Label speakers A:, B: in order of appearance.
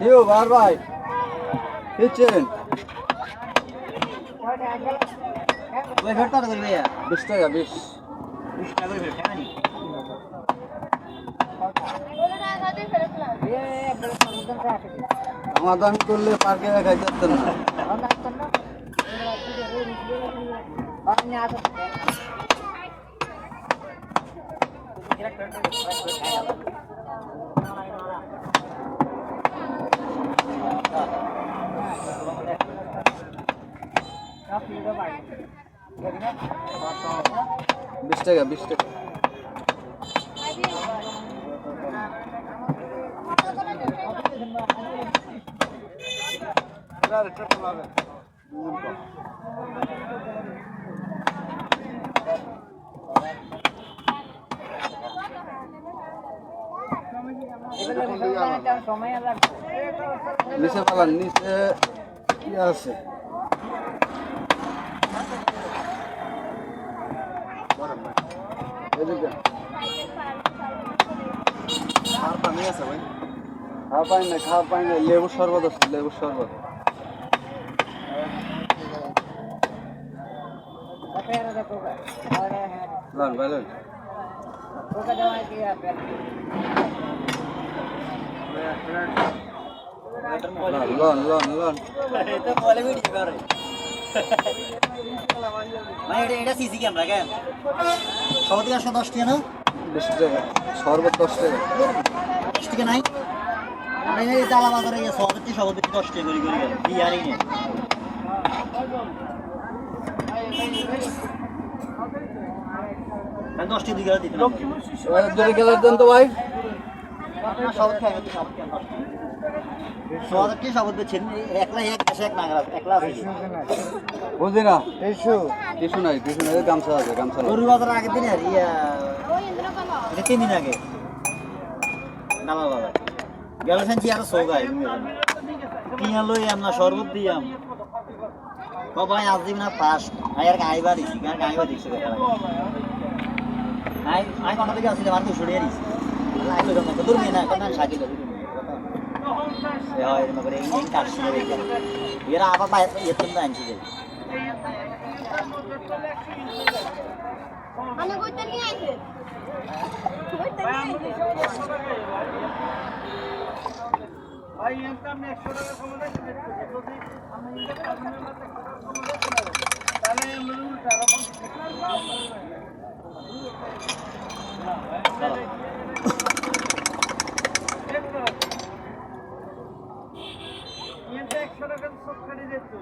A: you বার ভাই kitchen
B: ওই ফেরত কত করবে
A: 20 টাকা 20
B: টাকা করে ফেরত টাকা নি
A: সমাধান করলে পার্কে খাইতে পারতেন না বিশ টাকা 20 টাকা নিচে পালান নিচে কি আছে খাওয়া পাই না লেবুর শরবত আছে লেবুর শরবত লন ভাই লন লন লন লন
B: মানে এটা সিসি ক্যামেরা কেন সবাই 10 টাকা না
A: 20 টাকা শরবত 10 টাকা
B: 10 টাকা নাই আমি এই জালা বাজারে গিয়ে সবাই 10 টাকা করে গেল বিয়ারই নেই আমি 10 টাকা দিয়ে দিতে
A: দুটো গেলার দেন তো ভাই
B: সবাই খাই সব কেন সবাই কি সবাই বেছেন একলা এক দেশে এক নাগরা একলা আছে
A: বুঝি না টিস্যু নাই গামছা আছে গামছা
B: গরু বাজার আগের দিন আর এটা 3 দিন আগে নামা বাবা গেল সেনছি আর সোগাই কিনা লই আমরা শরবত দিয়াম বাবা আজ দিন না ফাস্ট আর গাইবা দিছি গাইবা দিছি আই কোন দিকে আসলে মারতে ছড়িয়ে দিছি লাই তো না দূর না কোন সাজি দূর ya ini magre ini kasih lagi biar apa pak itu nggak anjir
C: ana goitan ni aise
D: ভাই এমটা আমি 100 টাকা সময় দিতে যদি আমি ইনকাম কাজের মধ্যে তাহলে আমরা উল্টা রকম এটা 100 টাকা সব খালি দিতে